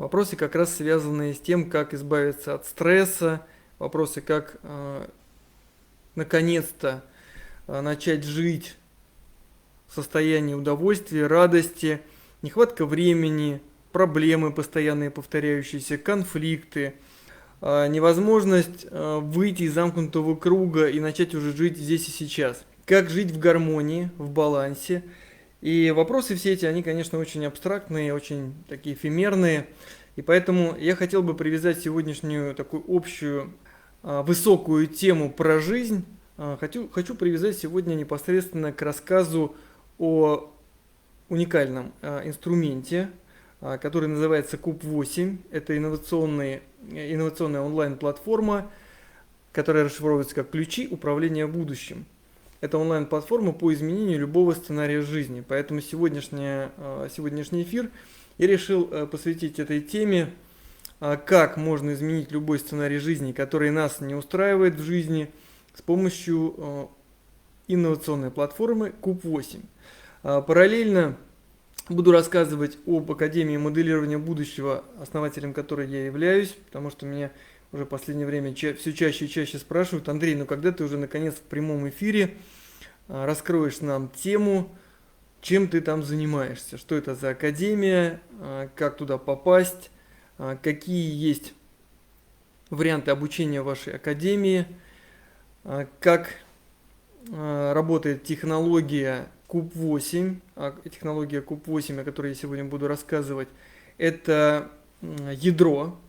Вопросы как раз связанные с тем, как избавиться от стресса, вопросы, как наконец-то начать жить в состоянии удовольствия, радости, нехватка времени, проблемы постоянные повторяющиеся, конфликты, невозможность выйти из замкнутого круга и начать уже жить здесь и сейчас. Как жить в гармонии, в балансе. И вопросы все эти, они, конечно, очень абстрактные, очень такие эфемерные. И поэтому я хотел бы привязать сегодняшнюю такую общую, высокую тему про жизнь. Хочу привязать сегодня непосредственно к рассказу о уникальном инструменте, который называется Куб-8. Это инновационная онлайн-платформа, которая расшифровывается как «Ключи управления будущим». Это онлайн-платформа по изменению любого сценария жизни. Поэтому сегодняшний эфир я решил посвятить этой теме, как можно изменить любой сценарий жизни, который нас не устраивает в жизни, с помощью инновационной платформы Куб-8. Параллельно буду рассказывать об Академии моделирования будущего, основателем которой я являюсь, потому что меня уже в последнее время все чаще и чаще спрашивают: Андрей, ну когда ты уже наконец в прямом эфире раскроешь нам тему, чем ты там занимаешься, что это за академия, как туда попасть, какие есть варианты обучения в вашей академии, как работает технология Куб-8, технология Куб-8, о которой я сегодня буду рассказывать. Это ядро,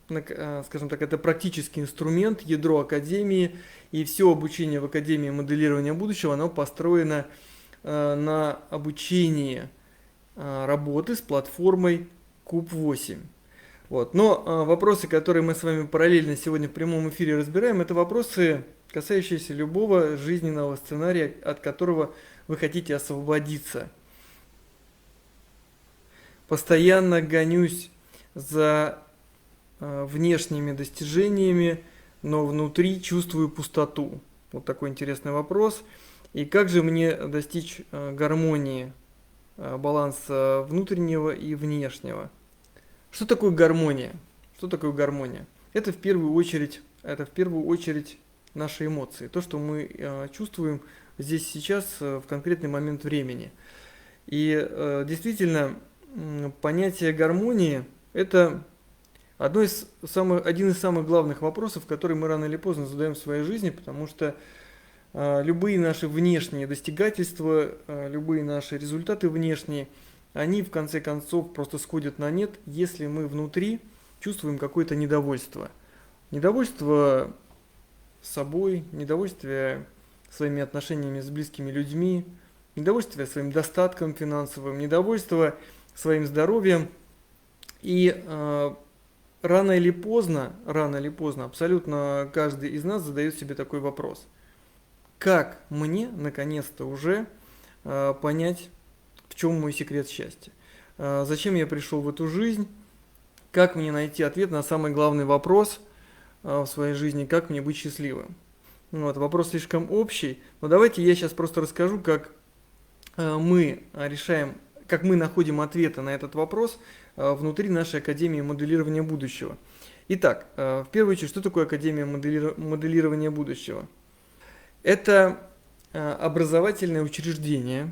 скажем так, это практический инструмент, ядро академии, и все обучение в Академии моделирования будущего, оно построено на обучении работы с платформой Куб-8. Вот. Но вопросы, которые мы с вами параллельно сегодня в прямом эфире разбираем, это вопросы, касающиеся любого жизненного сценария, от которого вы хотите освободиться. Постоянно гонюсь за внешними достижениями, но внутри чувствую пустоту. Вот такой интересный вопрос. И как же мне достичь гармонии, баланса внутреннего и внешнего? Что такое гармония? Что такое гармония? Это в первую очередь наши эмоции, то, что мы чувствуем здесь сейчас в конкретный момент времени. И действительно, понятие гармонии – это один из самых главных вопросов, которые мы рано или поздно задаем в своей жизни, потому что любые наши внешние достигательства, любые наши результаты внешние, они в конце концов просто сходят на нет, если мы внутри чувствуем какое-то недовольство. Недовольство собой, недовольство своими отношениями с близкими людьми, недовольство своим достатком финансовым, недовольство своим здоровьем. И рано или поздно, абсолютно каждый из нас задает себе такой вопрос. Как мне, наконец-то, уже понять, в чем мой секрет счастья? Зачем я пришел в эту жизнь? Как мне найти ответ на самый главный вопрос в своей жизни, как мне быть счастливым? Вот, вопрос слишком общий, но давайте я сейчас просто расскажу, как мы находим ответы на этот вопрос внутри нашей Академии моделирования будущего. Итак, в первую очередь, что такое Академия моделирования будущего? Это образовательное учреждение,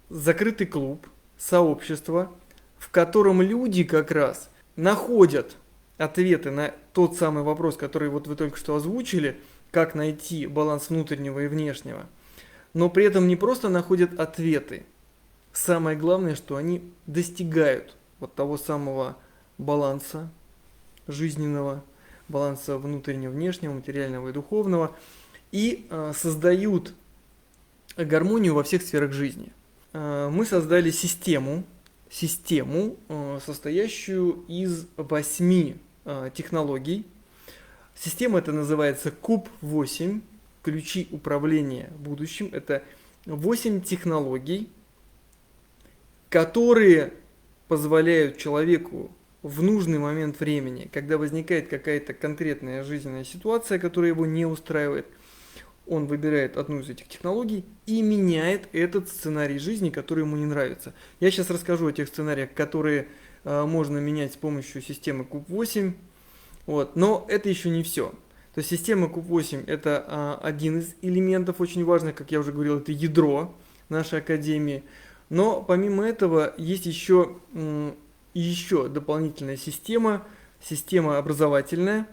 закрытый клуб, сообщество, в котором люди как раз находят ответы на тот самый вопрос, который вот вы только что озвучили, как найти баланс внутреннего и внешнего, но при этом не просто находят ответы. Самое главное, что они достигают вот того самого баланса жизненного, баланса внутреннего, внешнего, материального и духовного, и создают гармонию во всех сферах жизни. Мы создали систему, состоящую из 8 технологий. Система эта называется Куб-8, ключи управления будущим. Это 8 технологий, которые позволяют человеку в нужный момент времени, когда возникает какая-то конкретная жизненная ситуация, которая его не устраивает, он выбирает одну из этих технологий и меняет этот сценарий жизни, который ему не нравится. Я сейчас расскажу о тех сценариях, которые можно менять с помощью системы Куб-8. Вот. Но это еще не все. То есть система Куб-8 это один из элементов очень важных, как я уже говорил, это ядро нашей академии. Но помимо этого есть еще дополнительная система образовательная,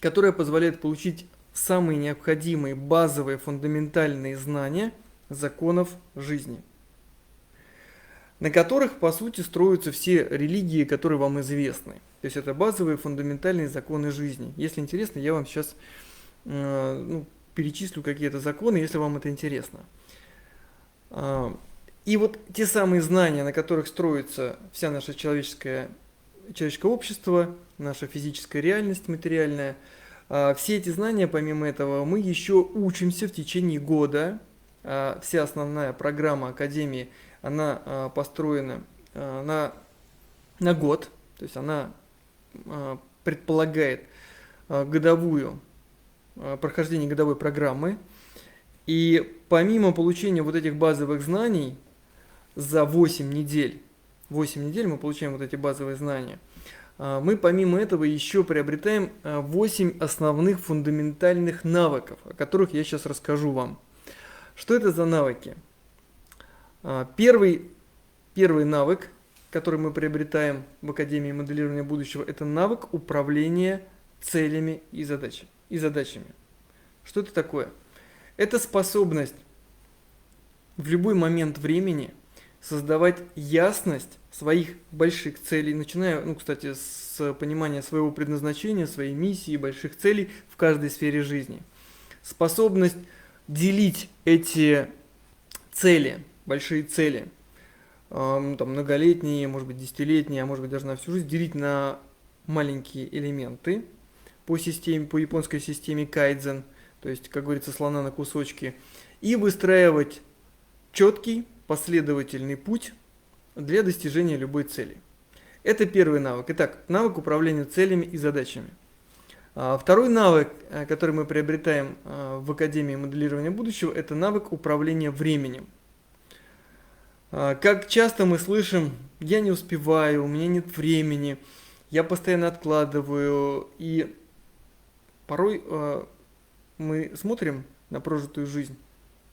которая позволяет получить самые необходимые базовые фундаментальные знания законов жизни, на которых, по сути, строятся все религии, которые вам известны. То есть это базовые фундаментальные законы жизни. Если интересно, я вам сейчас перечислю какие-то законы, если вам это интересно. И вот те самые знания, на которых строится вся наше человеческое общество, наша физическая реальность материальная, все эти знания, помимо этого, мы еще учимся в течение года. Вся основная программа Академии, она построена на год, то есть она предполагает прохождение годовой программы. И помимо получения вот этих базовых знаний за 8 недель мы получаем вот эти базовые знания, мы помимо этого еще приобретаем 8 основных фундаментальных навыков, о которых я сейчас расскажу вам. Что это за навыки? Первый навык, который мы приобретаем в Академии моделирования будущего, это навык управления целями и задачами. Что это такое? Это способность в любой момент времени создавать ясность своих больших целей, начиная, кстати, с понимания своего предназначения, своей миссии, больших целей в каждой сфере жизни. Способность делить эти цели, большие цели, многолетние, может быть, десятилетние, а может быть, даже на всю жизнь, делить на маленькие элементы по японской системе кайдзен, то есть, как говорится, слона на кусочки, и выстраивать четкий, последовательный путь для достижения любой цели. Это первый навык. Итак, навык управления целями и задачами. Второй навык, который мы приобретаем в Академии моделирования будущего, это навык управления временем. Как часто мы слышим: я не успеваю, у меня нет времени, я постоянно откладываю. И порой мы смотрим на прожитую жизнь,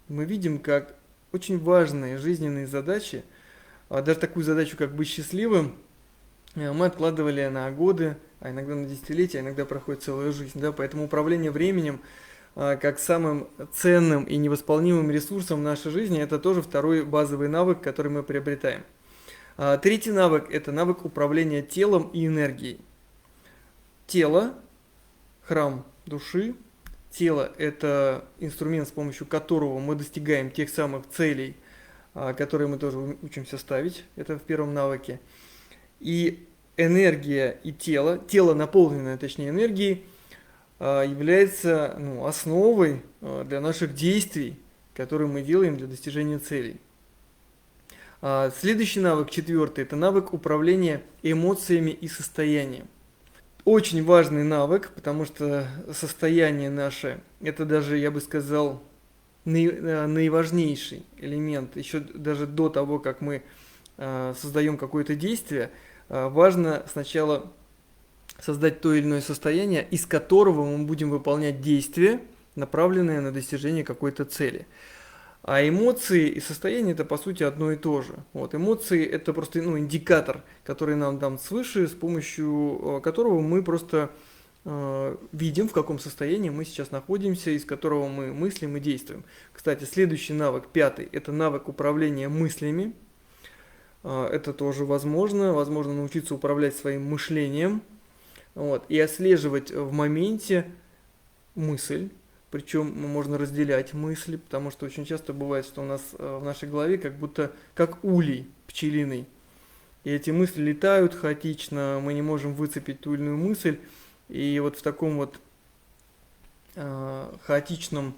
мы видим, как очень важные жизненные задачи, даже такую задачу, как быть счастливым, мы откладывали на годы, а иногда на десятилетия, а иногда проходит целая жизнь. Да? Поэтому управление временем как самым ценным и невосполнимым ресурсом в нашей жизни, это тоже второй базовый навык, который мы приобретаем. Третий навык – это навык управления телом и энергией. Тело – храм души. Тело – это инструмент, с помощью которого мы достигаем тех самых целей, которые мы тоже учимся ставить. Это в первом навыке. И энергия и тело, наполненное, точнее, энергией, является основой для наших действий, которые мы делаем для достижения целей. Следующий навык, четвертый, это навык управления эмоциями и состоянием. Очень важный навык, потому что состояние наше, это даже, я бы сказал, наиважнейший элемент. Еще даже до того, как мы создаем какое-то действие, важно сначала создать то или иное состояние, из которого мы будем выполнять действия, направленные на достижение какой-то цели. А эмоции и состояние – это, по сути, одно и то же. Вот, эмоции – это просто индикатор, который нам дан свыше, с помощью которого мы просто видим, в каком состоянии мы сейчас находимся, из которого мы мыслим и действуем. Кстати, следующий навык, пятый – это навык управления мыслями. Это тоже возможно научиться управлять своим мышлением, и отслеживать в моменте мысль. Причем можно разделять мысли, потому что очень часто бывает, что у нас в нашей голове как будто как улей пчелиный. И эти мысли летают хаотично, мы не можем выцепить ту или иную мысль. И вот в таком вот хаотичном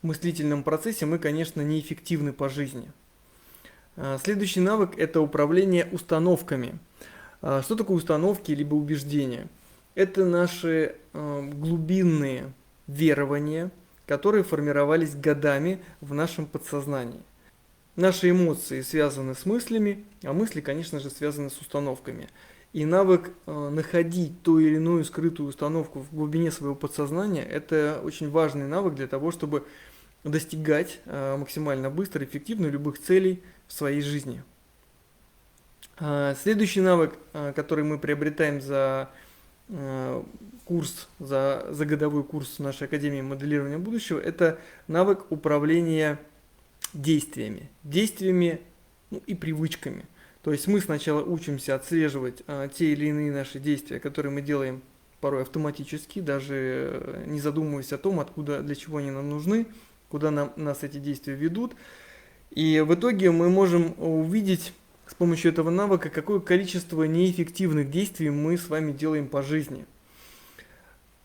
мыслительном процессе мы, конечно, неэффективны по жизни. Следующий навык – это управление установками. Что такое установки либо убеждения? Это наши глубинные верования, которые формировались годами в нашем подсознании. Наши эмоции связаны с мыслями, а мысли, конечно же, связаны с установками. И навык находить ту или иную скрытую установку в глубине своего подсознания – это очень важный навык для того, чтобы достигать максимально быстро, эффективно любых целей в своей жизни. Следующий навык, который мы приобретаем за за годовой курс нашей Академии моделирования будущего, это навык управления действиями, ну, и привычками. То есть мы сначала учимся отслеживать те или иные наши действия, которые мы делаем порой автоматически, даже не задумываясь о том, откуда, для чего они нам нужны, куда нас эти действия ведут. И в итоге мы можем увидеть с помощью этого навыка, какое количество неэффективных действий мы с вами делаем по жизни.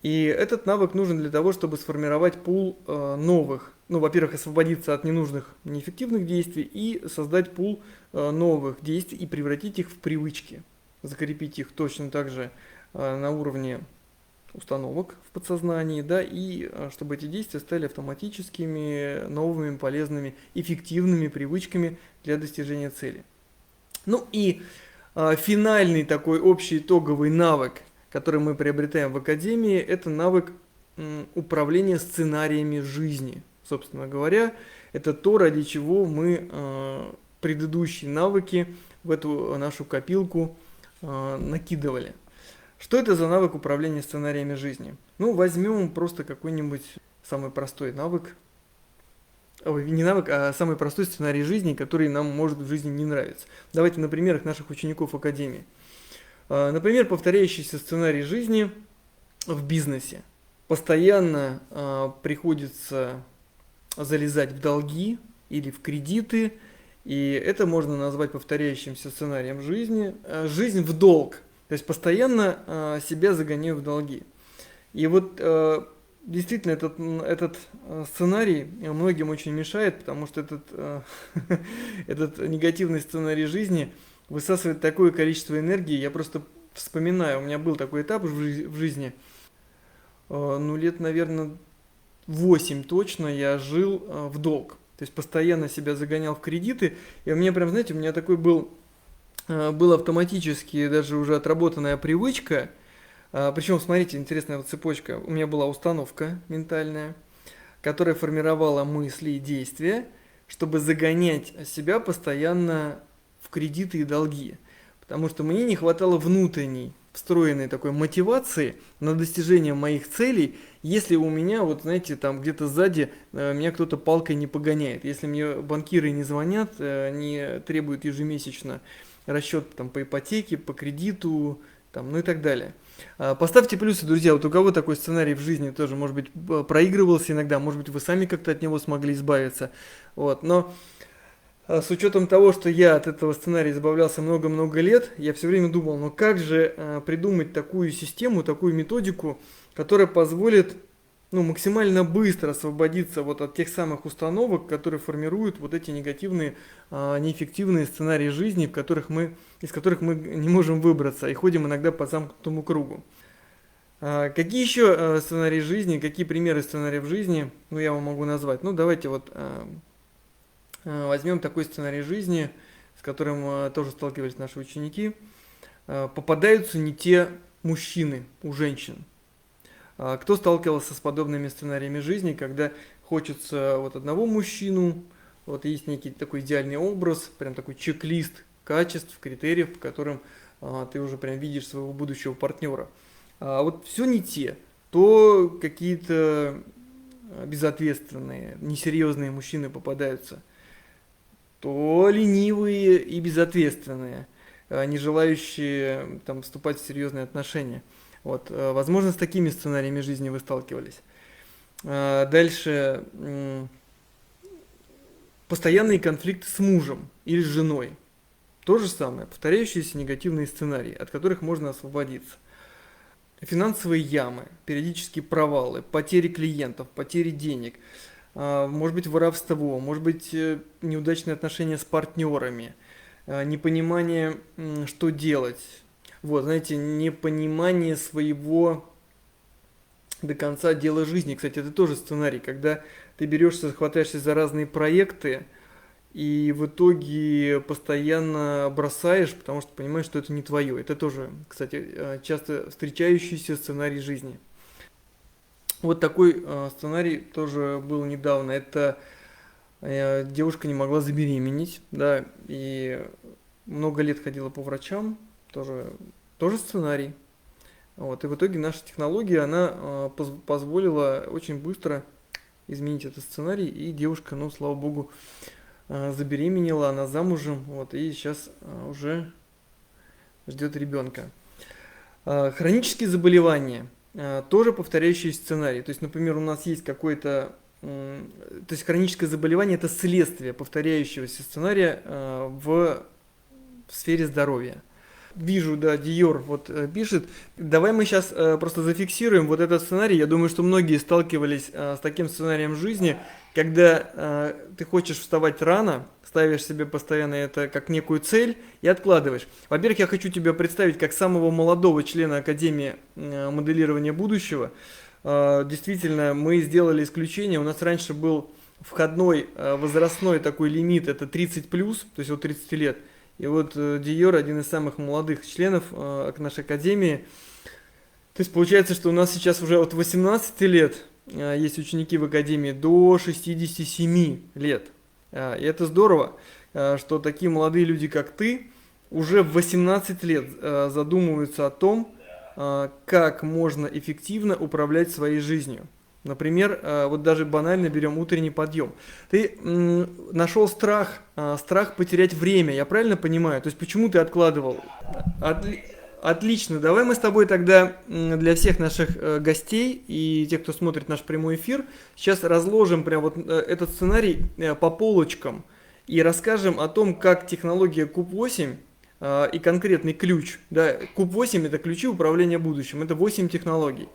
И этот навык нужен для того, чтобы сформировать пул новых, ну, во-первых, освободиться от ненужных, неэффективных действий и создать пул новых действий и превратить их в привычки, закрепить их точно так же на уровне установок в подсознании, да, и чтобы эти действия стали автоматическими, новыми, полезными, эффективными привычками для достижения цели. Ну и финальный такой общий итоговый навык, который мы приобретаем в Академии, это навык управления сценариями жизни. Собственно говоря, это то, ради чего мы предыдущие навыки в эту нашу копилку накидывали. Что это за навык управления сценариями жизни? Ну, возьмем просто какой-нибудь самый простой навык, не навык, а самый простой сценарий жизни, который нам может в жизни не нравиться. Давайте на примерах наших учеников Академии. Например, повторяющийся сценарий жизни в бизнесе. Постоянно приходится залезать в долги или в кредиты, и это можно назвать повторяющимся сценарием жизни. Жизнь в долг, то есть постоянно себя загоняю в долги. И вот действительно этот сценарий многим очень мешает, потому что этот негативный сценарий жизни высасывает такое количество энергии. Я просто вспоминаю, у меня был такой этап в жизни, ну лет, наверное, 8 точно я жил в долг. То есть постоянно себя загонял в кредиты. И у меня прям, знаете, у меня такой был автоматически даже уже отработанная привычка. Причем, смотрите, интересная вот цепочка. У меня была установка ментальная, которая формировала мысли и действия, чтобы загонять себя постоянно в кредиты и долги. Потому что мне не хватало внутренней, встроенной такой мотивации на достижение моих целей, если у меня, вот знаете, там где-то сзади меня кто-то палкой не погоняет. Если мне банкиры не звонят, не требуют ежемесячно расчет там, по ипотеке, по кредиту, там, ну и так далее. Поставьте плюсы, друзья, вот у кого такой сценарий в жизни тоже, может быть, проигрывался иногда, может быть, вы сами как-то от него смогли избавиться. Вот. Но с учетом того, что я от этого сценария избавлялся много-много лет, я все время думал, ну как же придумать такую систему, такую методику, которая позволит максимально быстро освободиться вот от тех самых установок, которые формируют вот эти негативные, неэффективные сценарии жизни, из которых мы не можем выбраться и ходим иногда по замкнутому кругу. Какие еще сценарии жизни, какие примеры сценариев жизни, я вам могу назвать. Давайте вот возьмем такой сценарий жизни, с которым тоже сталкивались наши ученики. Попадаются не те мужчины у женщин. Кто сталкивался с подобными сценариями жизни, когда хочется вот одного мужчину, вот есть некий такой идеальный образ, прям такой чек-лист качеств, критериев, по которым ты уже прям видишь своего будущего партнера. А вот все не те, то какие-то безответственные, несерьезные мужчины попадаются, то ленивые и безответственные, не желающие там вступать в серьезные отношения. Вот, возможно, с такими сценариями жизни вы сталкивались. Дальше. Постоянные конфликты с мужем или с женой. То же самое, повторяющиеся негативные сценарии, от которых можно освободиться. Финансовые ямы, периодические провалы, потери клиентов, потери денег, может быть воровство, может быть неудачные отношения с партнерами, непонимание, что делать. Вот, знаете, непонимание своего до конца дела жизни. Кстати, это тоже сценарий, когда ты хватаешься за разные проекты, и в итоге постоянно бросаешь, потому что понимаешь, что это не твое. Это тоже, кстати, часто встречающийся сценарий жизни. Вот такой сценарий тоже был недавно. Это девушка не могла забеременеть, да, и много лет ходила по врачам, тоже сценарий. Вот, и в итоге наша технология, она позволила очень быстро изменить этот сценарий, и девушка, ну, слава богу, забеременела, она замужем, вот, и сейчас уже ждет ребенка. Хронические заболевания, тоже повторяющий сценарий. То есть, например, у нас есть какой-то, то есть хроническое заболевание – это следствие повторяющегося сценария в сфере здоровья. Вижу, да, Диор вот пишет. Давай мы сейчас просто зафиксируем вот этот сценарий. Я думаю, что многие сталкивались с таким сценарием жизни, когда ты хочешь вставать рано, ставишь себе постоянно это как некую цель и откладываешь. Во-первых, я хочу тебя представить как самого молодого члена Академии моделирования будущего. Действительно, мы сделали исключение. У нас раньше был входной возрастной такой лимит, это 30+, то есть от 30 лет. И вот Диор один из самых молодых членов нашей академии. То есть получается, что у нас сейчас уже от 18 лет есть ученики в академии до 67 лет. И это здорово, что такие молодые люди, как ты, уже в 18 лет задумываются о том, как можно эффективно управлять своей жизнью. Например, вот даже банально берем утренний подъем. Ты нашел страх потерять время, я правильно понимаю? То есть почему ты откладывал? Отлично, давай мы с тобой тогда для всех наших гостей и тех, кто смотрит наш прямой эфир, сейчас разложим прям вот этот сценарий по полочкам и расскажем о том, как технология Куб-8 и конкретный ключ. Да, Куб-8 это ключи управления будущим, это 8 технологий.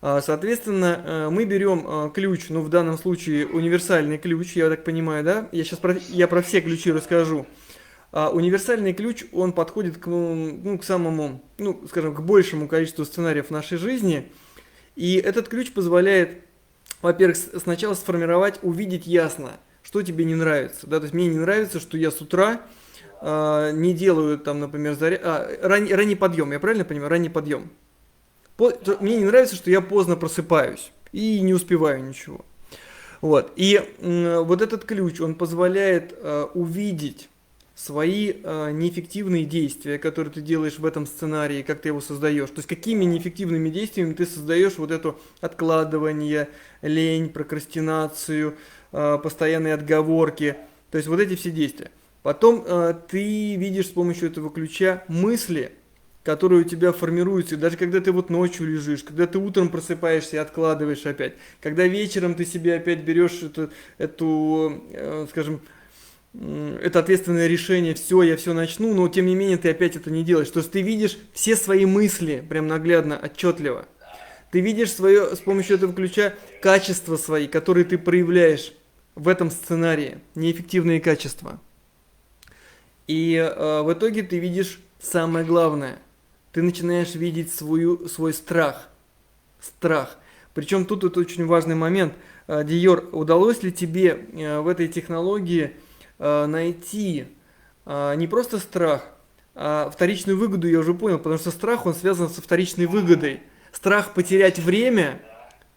Соответственно, мы берем ключ, ну в данном случае универсальный ключ, я так понимаю, да? Я про все ключи расскажу. Универсальный ключ, он подходит к самому, ну, скажем, к большему количеству сценариев в нашей жизни. И этот ключ позволяет, во-первых, сначала сформировать, увидеть ясно, что тебе не нравится. Да? То есть мне не нравится, что я с утра не делаю, там, например, ранний подъем, я правильно понимаю? Ранний подъем. Мне не нравится, что я поздно просыпаюсь и не успеваю ничего. Вот. И вот этот ключ, он позволяет увидеть свои неэффективные действия, которые ты делаешь в этом сценарии, как ты его создаешь. То есть какими неэффективными действиями ты создаешь вот это откладывание, лень, прокрастинацию, постоянные отговорки. То есть вот эти все действия. Потом ты видишь с помощью этого ключа мысли, которые у тебя формируются, даже когда ты вот ночью лежишь, когда ты утром просыпаешься и откладываешь опять, когда вечером ты себе опять берешь скажем, это ответственное решение, все, я все начну, но тем не менее ты опять это не делаешь. То есть ты видишь все свои мысли прям наглядно, отчетливо. Ты видишь с помощью этого ключа качества свои, которые ты проявляешь в этом сценарии, неэффективные качества. И в итоге ты видишь самое главное. Ты начинаешь видеть свой страх. Страх. Причем тут это очень важный момент. Диор, удалось ли тебе в этой технологии найти не просто страх, а вторичную выгоду, я уже понял, потому что страх, он связан со вторичной выгодой. Страх потерять время,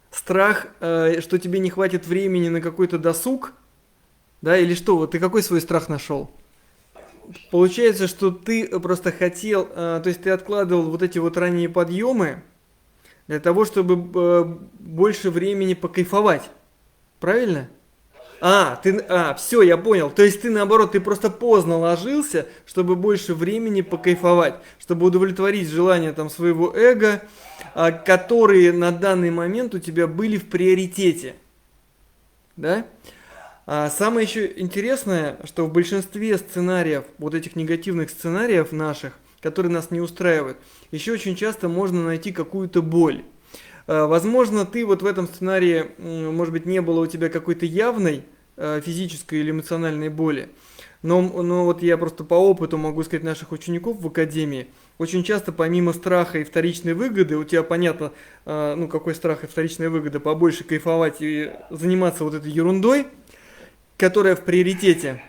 страх, что тебе не хватит времени на какой-то досуг, да, или что, вот ты какой свой страх нашел? Получается, что ты просто хотел, то есть ты откладывал вот эти вот ранние подъемы для того, чтобы больше времени покайфовать. Правильно? Все, я понял. То есть ты наоборот, ты просто поздно ложился, чтобы больше времени покайфовать, чтобы удовлетворить желания там своего эго, которые на данный момент у тебя были в приоритете. Да? А самое еще интересное, что в большинстве сценариев, вот этих негативных сценариев наших, которые нас не устраивают, еще очень часто можно найти какую-то боль. Возможно, ты вот в этом сценарии, может быть, не было у тебя какой-то явной физической или эмоциональной боли, но вот я просто по опыту могу сказать наших учеников в академии, очень часто помимо страха и вторичной выгоды, у тебя понятно, какой страх и вторичная выгода, побольше кайфовать и заниматься вот этой ерундой, которая в приоритете,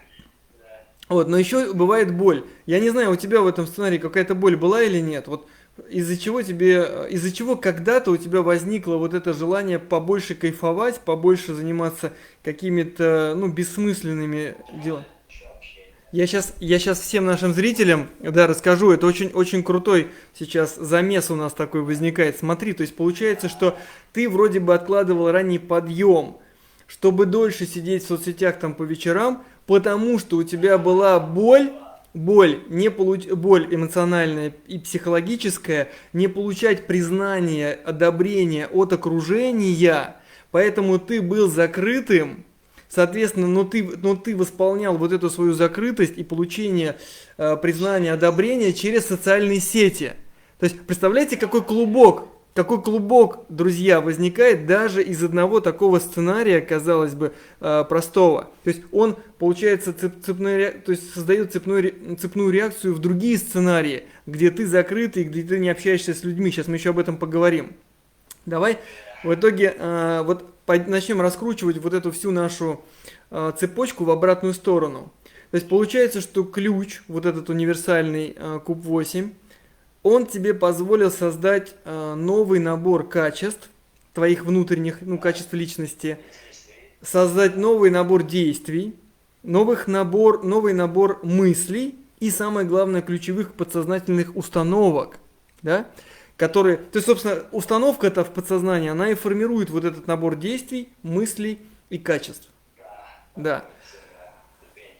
Вот, но еще бывает боль. Я не знаю, у тебя в этом сценарии какая-то боль была или нет. Вот из-за чего когда-то у тебя возникло вот это желание побольше кайфовать, побольше заниматься какими-то, ну, бессмысленными делами. Я сейчас всем нашим зрителям, да, расскажу, это очень крутой сейчас замес у нас такой возникает. Смотри, то есть получается, что ты вроде бы откладывал ранний подъем, чтобы дольше сидеть в соцсетях там по вечерам, потому что у тебя была боль эмоциональная и психологическая, не получать признания, одобрения от окружения, поэтому ты был закрытым. Соответственно, но ты восполнял вот эту свою закрытость и получение признания, одобрения через социальные сети. То есть, представляете, какой клубок, друзья, возникает даже из одного такого сценария, казалось бы, простого. То есть, он, получается, то есть создает цепную реакцию в другие сценарии, где ты закрытый, где ты не общаешься с людьми. Сейчас мы еще об этом поговорим. Давай в итоге начнем раскручивать вот эту всю нашу цепочку в обратную сторону. То есть получается, что ключ, вот этот универсальный куб 8, он тебе позволил создать новый набор качеств, твоих внутренних, ну, качеств личности, создать новый набор действий, новый набор мыслей и, самое главное, ключевых подсознательных установок, да, которые, то есть, собственно, установка-то в подсознании, она и формирует вот этот набор действий, мыслей и качеств. Да.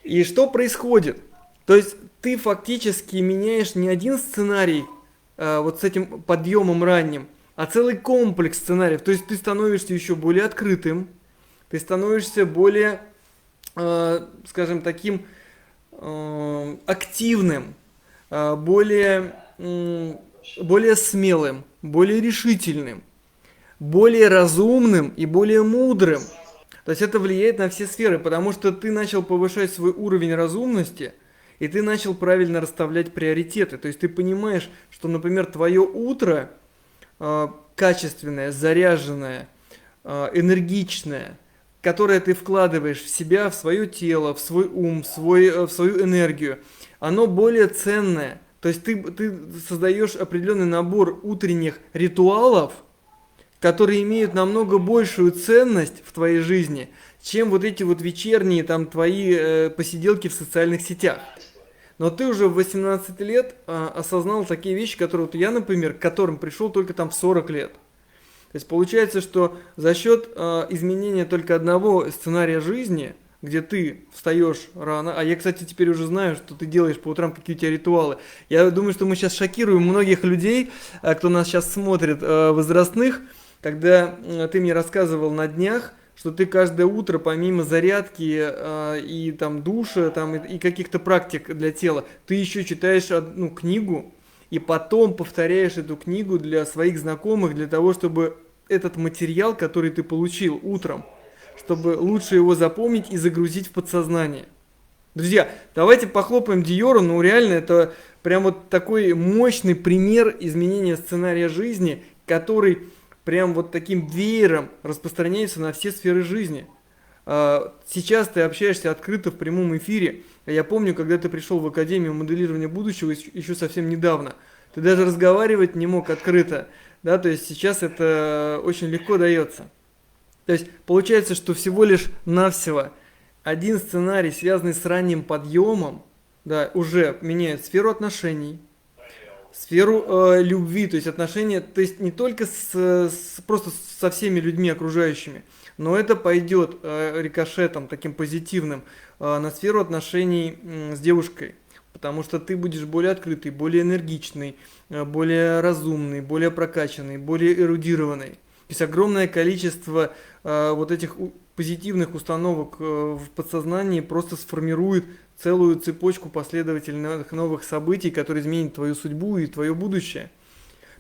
И что происходит? То есть ты фактически меняешь не один сценарий вот с этим подъемом ранним, а целый комплекс сценариев. То есть ты становишься еще более открытым, ты становишься более, скажем, таким активным, более, более смелым, более решительным, более разумным и более мудрым. То есть это влияет на все сферы, потому что ты начал повышать свой уровень разумности, и ты начал правильно расставлять приоритеты. То есть ты понимаешь, что, например, твое утро качественное, заряженное, энергичное, которое ты вкладываешь в себя, в свое тело, в свой ум, в свою энергию, оно более ценное. То есть ты создаешь определенный набор утренних ритуалов, которые имеют намного большую ценность в твоей жизни, чем вот эти вот вечерние там твои посиделки в социальных сетях. Но ты уже в 18 лет осознал такие вещи, которые вот я, например, к которым пришел только там в 40 лет. То есть получается, что за счет изменения только одного сценария жизни, где ты встаешь рано, а я, кстати, теперь уже знаю, что ты делаешь по утрам, какие у тебя ритуалы. Я думаю, что мы сейчас шокируем многих людей, кто нас сейчас смотрит, возрастных, когда ты мне рассказывал на днях, что ты каждое утро помимо зарядки и там душа там, и каких-то практик для тела, ты еще читаешь одну книгу и потом повторяешь эту книгу для своих знакомых, для того, чтобы этот материал, который ты получил утром, чтобы лучше его запомнить и загрузить в подсознание. Друзья, давайте похлопаем Диору, ну реально это прям вот такой мощный пример изменения сценария жизни, который прям вот таким веером распространяется на все сферы жизни. Сейчас ты общаешься открыто в прямом эфире. Я помню, когда ты пришел в Академию моделирования будущего еще совсем недавно, ты даже разговаривать не мог открыто, да, то есть сейчас это очень легко дается. То есть получается, что всего лишь навсего один сценарий, связанный с ранним подъемом, да, уже меняет сферу отношений, сферу любви, то есть отношения, то есть не только просто со всеми людьми окружающими, но это пойдет рикошетом таким позитивным на сферу отношений с девушкой, потому что ты будешь более открытый, более энергичный, более разумный, более прокачанный, более эрудированный. То есть огромное количество вот этих позитивных установок в подсознании просто сформирует целую цепочку последовательных новых событий, которые изменят твою судьбу и твое будущее.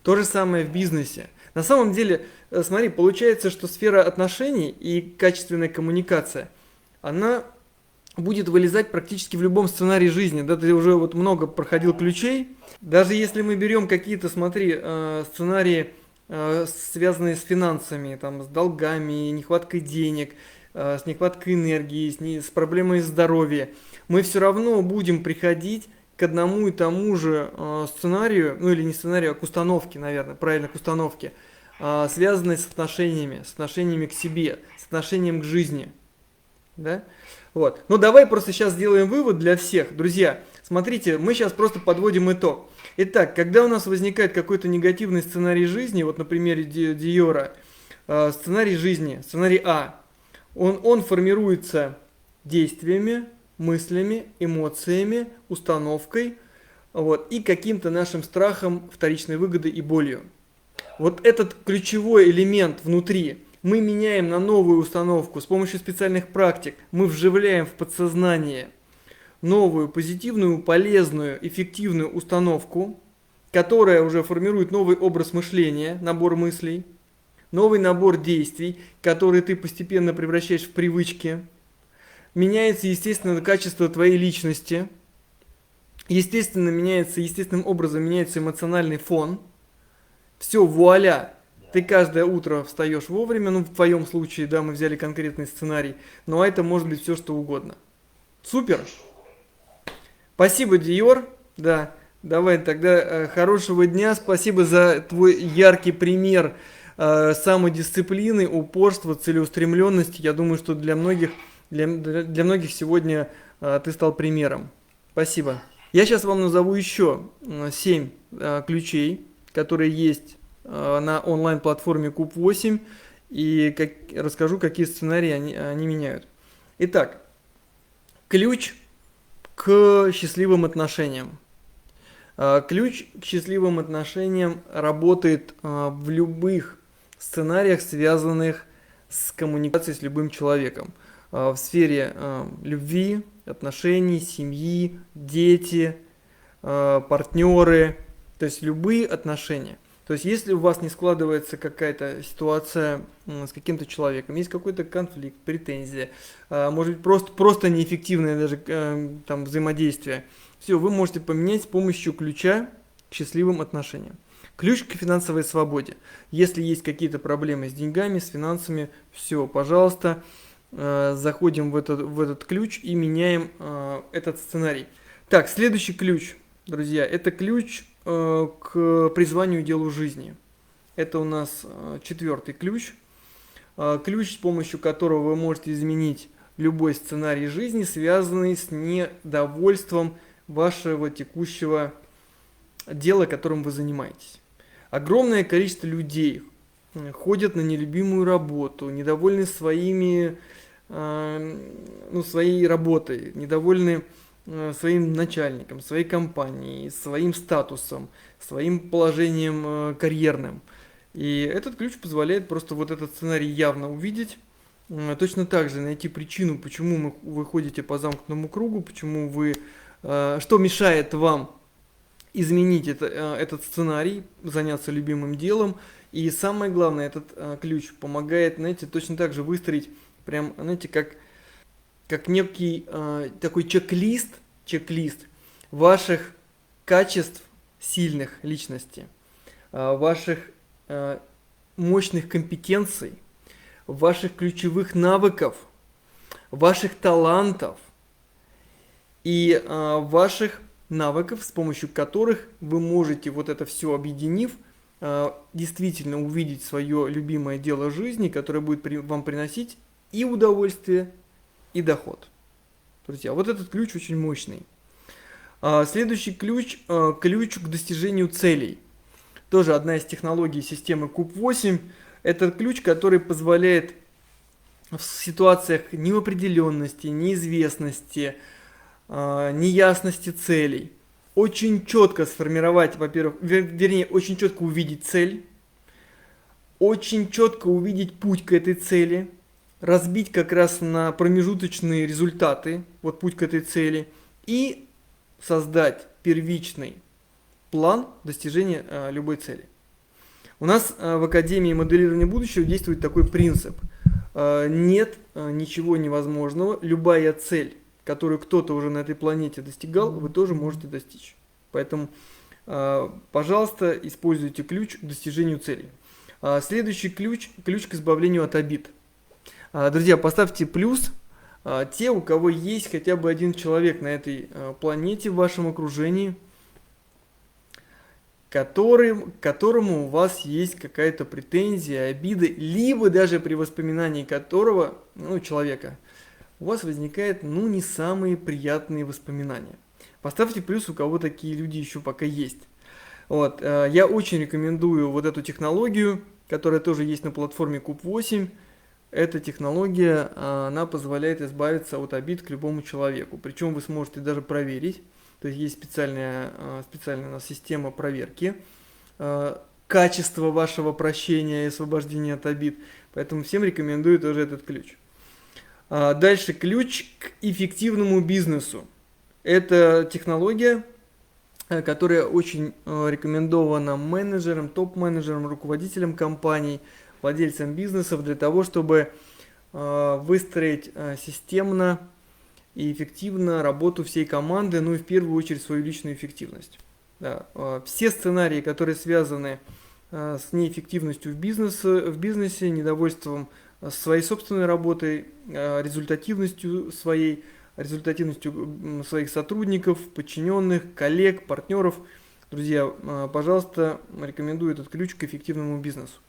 То же самое в бизнесе. На самом деле, смотри, получается, что сфера отношений и качественная коммуникация, она будет вылезать практически в любом сценарии жизни. Да, ты уже вот много проходил ключей. Даже если мы берем какие-то, смотри, сценарии, связанные с финансами, там, с долгами, нехваткой денег, с нехваткой энергии, с проблемой здоровья, мы все равно будем приходить к одному и тому же сценарию, ну или не сценарию, а к установке, наверное, правильно, к установке, связанной с отношениями к себе, с отношением к жизни. Да? Вот. Ну давай просто сейчас сделаем вывод для всех. Друзья, смотрите, мы сейчас просто подводим итог. Итак, когда у нас возникает какой-то негативный сценарий жизни, вот на примере Диора, сценарий жизни, сценарий А, он формируется действиями, мыслями, эмоциями, установкой, вот, и каким-то нашим страхом, вторичной выгоды и болью. Вот этот ключевой элемент внутри мы меняем на новую установку с помощью специальных практик. Мы вживляем в подсознание новую, позитивную, полезную, эффективную установку, которая уже формирует новый образ мышления, набор мыслей, новый набор действий, которые ты постепенно превращаешь в привычки. Меняется, естественно, качество твоей личности. Естественным образом меняется эмоциональный фон. Все, вуаля! Ты каждое утро встаешь вовремя, ну в твоем случае, да, мы взяли конкретный сценарий, но это может быть все что угодно. Супер! Спасибо, Диор. Да, давай тогда хорошего дня. Спасибо за твой яркий пример самодисциплины, упорства, целеустремленности. Я думаю, что для многих сегодня ты стал примером. Спасибо. Я сейчас вам назову еще 7 ключей, которые есть на онлайн-платформе Куб8, и расскажу, какие сценарии они меняют. Итак, ключ к счастливым отношениям. Ключ к счастливым отношениям работает в любых сценариях, связанных с коммуникацией с любым человеком. В сфере любви, отношений, семьи, дети, партнеры, то есть любые отношения. То есть, если у вас не складывается какая-то ситуация с каким-то человеком, есть какой-то конфликт, претензия, может быть просто неэффективное даже там взаимодействие, все, вы можете поменять с помощью ключа к счастливым отношениям. Ключ к финансовой свободе. Если есть какие-то проблемы с деньгами, с финансами, все, пожалуйста, заходим в этот ключ и меняем этот сценарий. Так, следующий ключ, друзья, это ключ к призванию и делу жизни. Это у нас 4-й ключ. Ключ, с помощью которого вы можете изменить любой сценарий жизни, связанный с недовольством вашего текущего дела, которым вы занимаетесь. Огромное количество людей ходят на нелюбимую работу, недовольны своей работой, недовольны своим начальником, своей компанией, своим статусом, своим положением карьерным. И этот ключ позволяет просто вот этот сценарий явно увидеть, точно так же найти причину, почему вы ходите по замкнутому кругу, что мешает вам изменить этот сценарий, заняться любимым делом. И самое главное, этот ключ помогает, знаете, точно так же выстроить, прям, знаете, как некий такой чек-лист ваших качеств сильных личности, ваших мощных компетенций, ваших ключевых навыков, ваших талантов и ваших навыков, с помощью которых вы можете, вот это все объединив, действительно увидеть свое любимое дело жизни, которое будет вам приносить и удовольствие, и доход. Друзья, вот этот ключ очень мощный. Следующий ключ к достижению целей. Тоже одна из технологий системы Куб8. Это ключ, который позволяет в ситуациях неопределенности, неизвестности, неясности целей очень четко сформировать, во-первых, очень четко увидеть цель, очень четко увидеть путь к этой цели, разбить как раз на промежуточные результаты, вот путь к этой цели, и создать первичный план достижения любой цели. У нас в Академии моделирования будущего действует такой принцип. Нет ничего невозможного, любая цель, которую кто-то уже на этой планете достигал, вы тоже можете достичь. Поэтому, пожалуйста, используйте ключ к достижению целей. Следующий ключ к избавлению от обид. Друзья, поставьте плюс те, у кого есть хотя бы один человек на этой планете в вашем окружении, к которому у вас есть какая-то претензия, обида, либо даже при воспоминании которого, человека, у вас возникает, не самые приятные воспоминания. Поставьте плюс, у кого такие люди еще пока есть. Вот, я очень рекомендую вот эту технологию, которая тоже есть на платформе Куб8. Эта технология, она позволяет избавиться от обид к любому человеку. Причем вы сможете даже проверить. То есть специальная у нас система проверки качества вашего прощения и освобождения от обид. Поэтому всем рекомендую тоже этот ключ. Дальше ключ к эффективному бизнесу. Это технология, которая очень рекомендована менеджерам, топ-менеджерам, руководителям компаний, владельцам бизнесов для того, чтобы выстроить системно и эффективно работу всей команды, и в первую очередь свою личную эффективность. Да. Все сценарии, которые связаны с неэффективностью в бизнесе, недовольством своей собственной работой, результативностью своих сотрудников, подчиненных, коллег, партнеров. Друзья, пожалуйста, рекомендую этот ключ к эффективному бизнесу.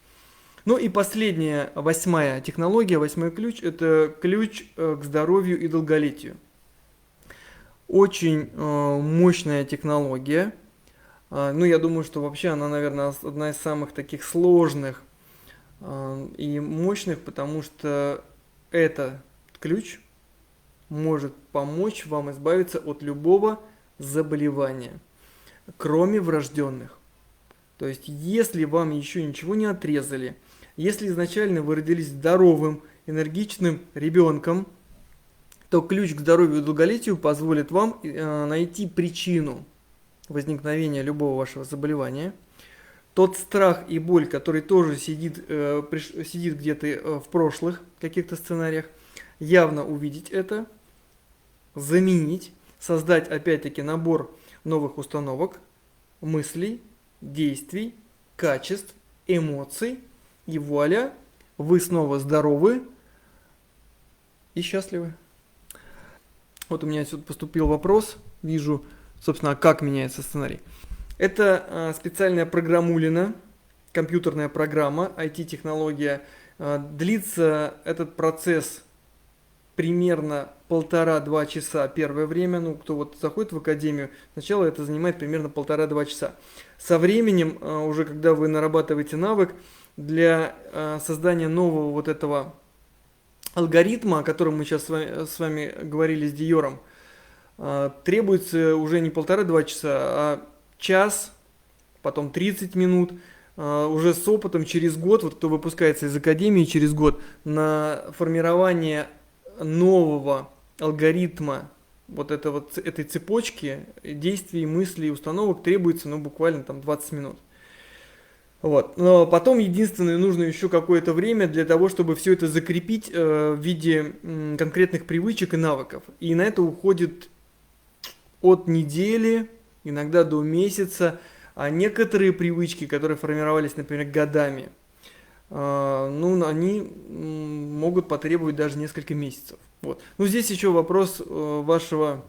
И последняя, 8-я технология, 8-й ключ, это ключ к здоровью и долголетию. Очень мощная технология. Я думаю, что вообще она, наверное, одна из самых таких сложных и мощных, потому что этот ключ может помочь вам избавиться от любого заболевания, кроме врожденных. То есть, если вам еще ничего не отрезали, если изначально вы родились здоровым, энергичным ребенком, то ключ к здоровью и долголетию позволит вам найти причину возникновения любого вашего заболевания. Тот страх и боль, который тоже сидит где-то в прошлых каких-то сценариях, явно увидеть это, заменить, создать опять-таки набор новых установок, мыслей, действий, качеств, эмоций, и вуаля, вы снова здоровы и счастливы. Вот у меня сюда поступил вопрос, вижу, собственно, как меняется сценарий. Это специальная программулина, компьютерная программа, IT-технология. Длится этот процесс примерно 1,5-2 часа первое время. Кто заходит в академию, сначала это занимает примерно 1,5-2 часа. Со временем, уже когда вы нарабатываете навык, для создания нового этого алгоритма, о котором мы сейчас с вами говорили с Диором, требуется уже не 1,5-2 часа, а час, потом 30 минут, уже с опытом через год, кто выпускается из академии через год, на формирование нового алгоритма этой цепочки действий, мыслей, установок требуется буквально 20 минут. Но потом единственное, нужно еще какое-то время для того, чтобы все это закрепить в виде конкретных привычек и навыков. И на это уходит от недели, иногда до месяца, а некоторые привычки, которые формировались, например, годами, они могут потребовать даже несколько месяцев. Здесь еще вопрос вашего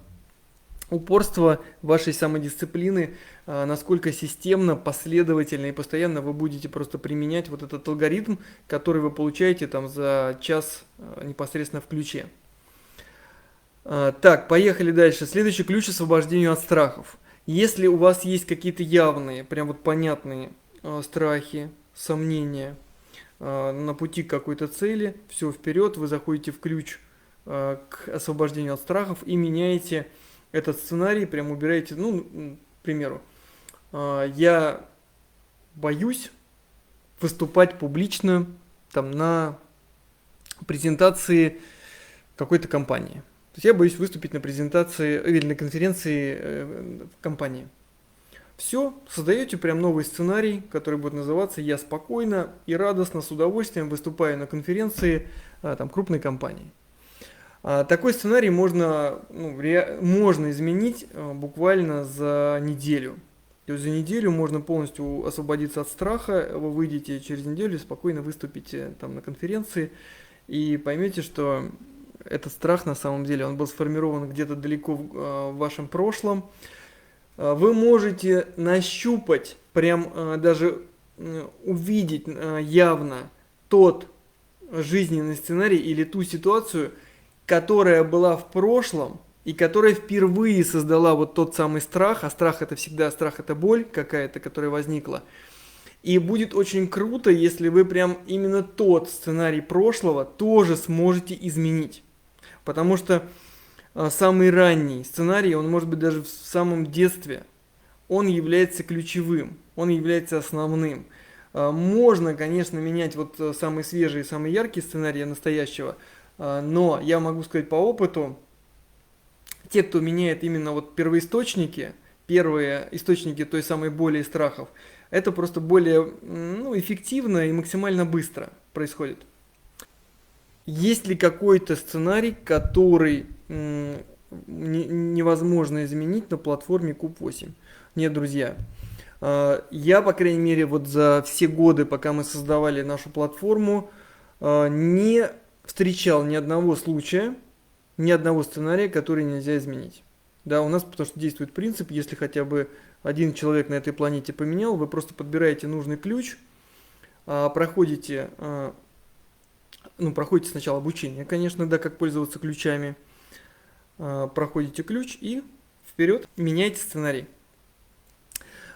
упорства, вашей самодисциплины, насколько системно, последовательно и постоянно вы будете просто применять этот алгоритм, который вы получаете за час непосредственно в ключе. Так, поехали дальше. Следующий ключ — освобождению от страхов. Если у вас есть какие-то явные, прям понятные страхи, сомнения на пути к какой-то цели, все, вперед, вы заходите в ключ к освобождению от страхов и меняете этот сценарий, прям убираете, к примеру, я боюсь выступать публично на презентации какой-то компании. То есть я боюсь выступить на презентации или на конференции в компании. Все, создаете прям новый сценарий, который будет называться «Я спокойно и радостно, с удовольствием выступаю на конференции крупной компании». Такой сценарий можно изменить буквально за неделю. То есть за неделю можно полностью освободиться от страха, вы выйдете через неделю, спокойно выступите на конференции и поймете, что этот страх на самом деле, он был сформирован где-то далеко в вашем прошлом. Вы можете нащупать, прям даже увидеть явно тот жизненный сценарий или ту ситуацию, которая была в прошлом и которая впервые создала вот тот самый страх, а страх это всегда страх, это боль какая-то, которая возникла. И будет очень круто, если вы прям именно тот сценарий прошлого тоже сможете изменить. Потому что самый ранний сценарий, он может быть даже в самом детстве, он является ключевым, он является основным. Можно, конечно, менять вот самые свежие, самые яркие сценарии настоящего, но я могу сказать по опыту, те, кто меняет именно вот первоисточники, первые источники той самой боли и страхов, это просто более эффективно и максимально быстро происходит. Есть ли какой-то сценарий, который невозможно изменить на платформе Куб8? Нет, друзья. Я, по крайней мере, вот за все годы, пока мы создавали нашу платформу, не встречал ни одного случая, ни одного сценария, который нельзя изменить. Да, у нас потому что действует принцип, если хотя бы один человек на этой планете поменял, вы просто подбираете нужный ключ, проходите сначала обучение, конечно, да, как пользоваться ключами, проходите ключ и вперед меняйте сценарий.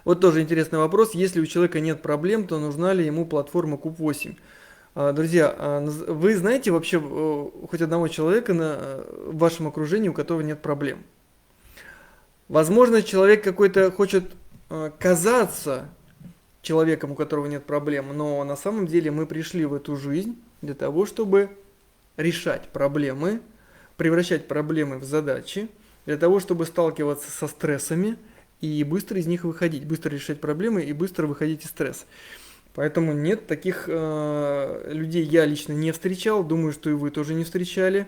Вот тоже интересный вопрос, если у человека нет проблем, то нужна ли ему платформа Куб8? Друзья, вы знаете вообще хоть одного человека в вашем окружении, у которого нет проблем? Возможно, человек какой-то хочет казаться человеком, у которого нет проблем, но на самом деле мы пришли в эту жизнь для того, чтобы решать проблемы, превращать проблемы в задачи, для того, чтобы сталкиваться со стрессами и быстро из них выходить, быстро решать проблемы и быстро выходить из стресса. Поэтому нет, таких людей я лично не встречал, думаю, что и вы тоже не встречали.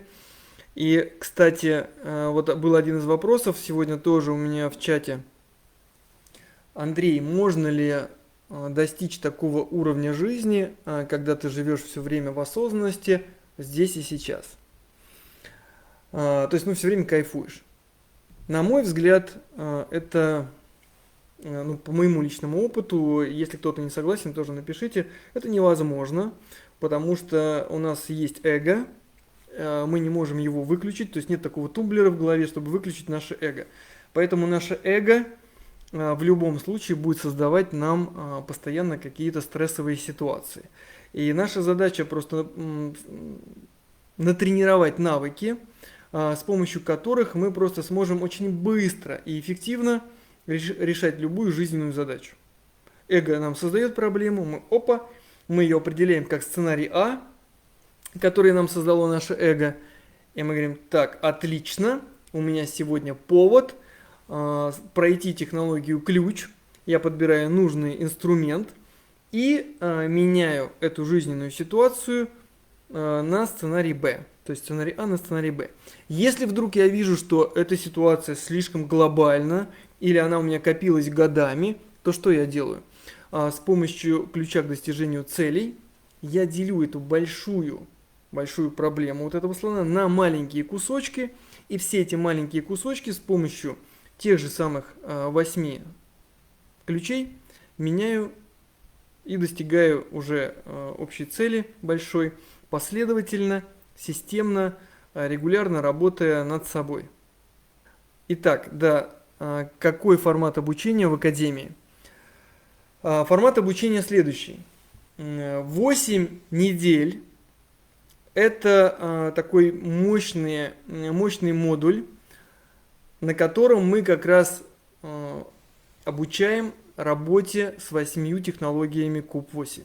И, кстати, вот был один из вопросов сегодня тоже у меня в чате. Андрей, можно ли достичь такого уровня жизни, когда ты живешь все время в осознанности, здесь и сейчас? То есть, все время кайфуешь. На мой взгляд, это, по моему личному опыту, если кто-то не согласен, тоже напишите, это невозможно, потому что у нас есть эго, мы не можем его выключить, то есть нет такого тумблера в голове, чтобы выключить наше эго. Поэтому наше эго в любом случае будет создавать нам постоянно какие-то стрессовые ситуации. И наша задача просто натренировать навыки, с помощью которых мы просто сможем очень быстро и эффективно решать любую жизненную задачу. Эго нам создает проблему, мы ее определяем как сценарий А, который нам создало наше эго, и мы говорим, так, отлично, у меня сегодня повод пройти технологию ключ, я подбираю нужный инструмент и меняю эту жизненную ситуацию на сценарий Б. То есть сценарий А на сценарий Б. Если вдруг я вижу, что эта ситуация слишком глобальна, или она у меня копилась годами, то что я делаю? С помощью ключа к достижению целей я делю эту большую проблему вот этого слона на маленькие кусочки, и все эти маленькие кусочки с помощью тех же самых 8 ключей меняю и достигаю уже общей цели большой, последовательно, системно, регулярно работая над собой. Итак, да, какой формат обучения в академии? Формат обучения следующий. 8 недель – это такой мощный модуль, на котором мы как раз обучаем работе с 8 технологиями Куб8.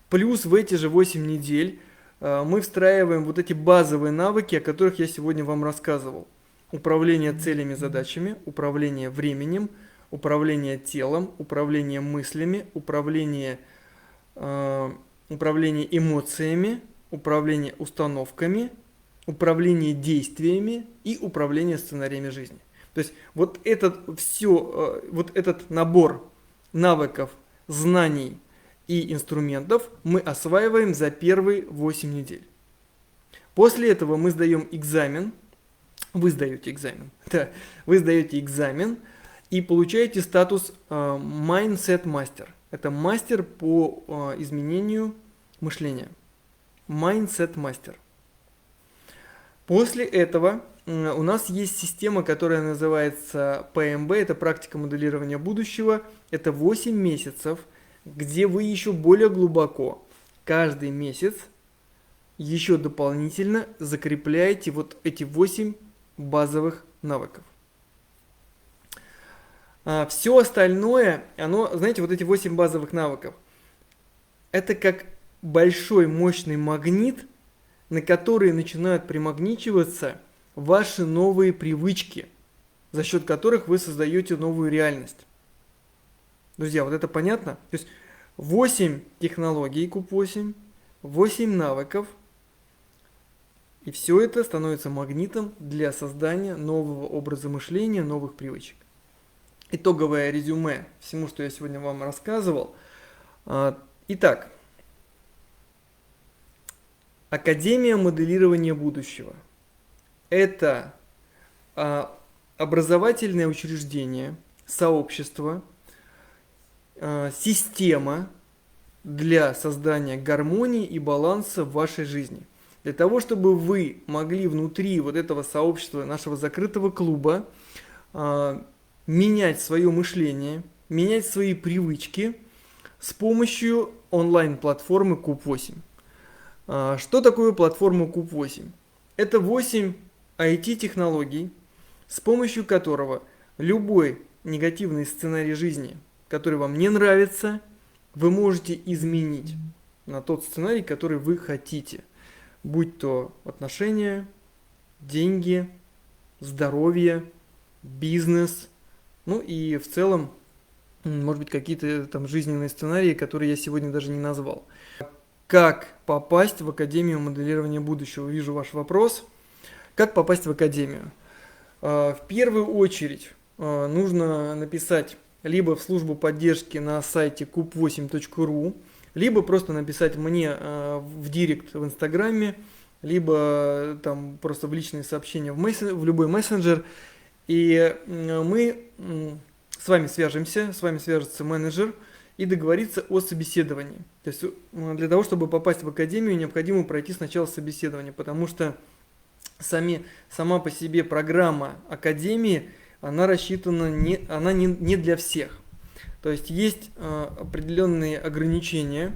Плюс в эти же 8 недель мы встраиваем вот эти базовые навыки, о которых я сегодня вам рассказывал. Управление целями, задачами, управление временем, управление телом, управление мыслями, управление эмоциями, управление установками, управление действиями и управление сценариями жизни. То есть вот этот набор навыков, знаний и инструментов мы осваиваем за первые 8 недель. После этого мы сдаем экзамен, вы сдаете экзамен, да, вы сдаете экзамен и получаете статус Mindset Master. Это мастер по изменению мышления. Mindset Master. После этого у нас есть система, которая называется PMB, это практика моделирования будущего. Это 8 месяцев, где вы еще более глубоко каждый месяц еще дополнительно закрепляете вот эти 8 базовых навыков. Все остальное, оно, знаете, вот эти 8 базовых навыков, это как большой мощный магнит, на которые начинают примагничиваться ваши новые привычки, за счет которых вы создаете новую реальность. Друзья, вот это понятно? То есть 8 технологий КУП-8, 8 навыков, и все это становится магнитом для создания нового образа мышления, новых привычек. Итоговое резюме всему, что я сегодня вам рассказывал. Итак, Академия моделирования будущего – это образовательное учреждение, сообщество, система для создания гармонии и баланса в вашей жизни. Для того, чтобы вы могли внутри вот этого сообщества, нашего закрытого клуба, менять свое мышление, менять свои привычки с помощью онлайн-платформы КУП-8. Что такое платформа КУП-8? Это 8 IT-технологий, с помощью которого любой негативный сценарий жизни, который вам не нравится, вы можете изменить на тот сценарий, который вы хотите. Будь то отношения, деньги, здоровье, бизнес, ну и в целом, может быть, какие-то там жизненные сценарии, которые я сегодня даже не назвал. Как попасть в Академию моделирования будущего? Вижу ваш вопрос. Как попасть в Академию? В первую очередь нужно написать либо в службу поддержки на сайте kup8.ru, либо просто написать мне в директ в Инстаграме, либо там просто в личные сообщения в любой мессенджер. И мы с вами свяжемся, с вами свяжется менеджер и договориться о собеседовании. То есть для того, чтобы попасть в Академию, необходимо пройти сначала собеседование, потому что сама по себе программа Академии, она рассчитана не для всех. То есть есть определенные ограничения.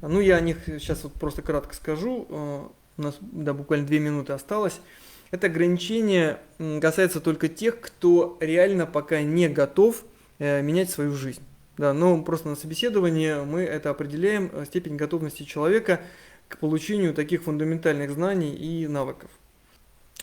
Ну, я о них сейчас вот просто кратко скажу. У нас буквально 2 минуты осталось. Это ограничение касается только тех, кто реально пока не готов менять свою жизнь. Да, но просто на собеседовании мы это определяем, степень готовности человека к получению таких фундаментальных знаний и навыков.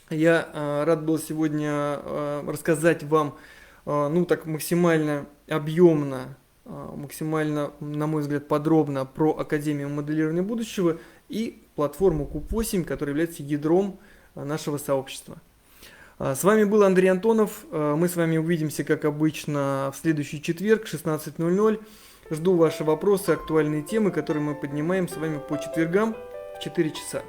Я рад был сегодня рассказать вам, ну так максимально объемно, максимально, на мой взгляд, подробно про Академию моделирования будущего и платформу КУП-8, которая является ядром нашего сообщества. С вами был Андрей Антонов. Мы с вами увидимся, как обычно, в следующий четверг, 16:00. Жду ваши вопросы, актуальные темы, которые мы поднимаем с вами по четвергам в 4 часа.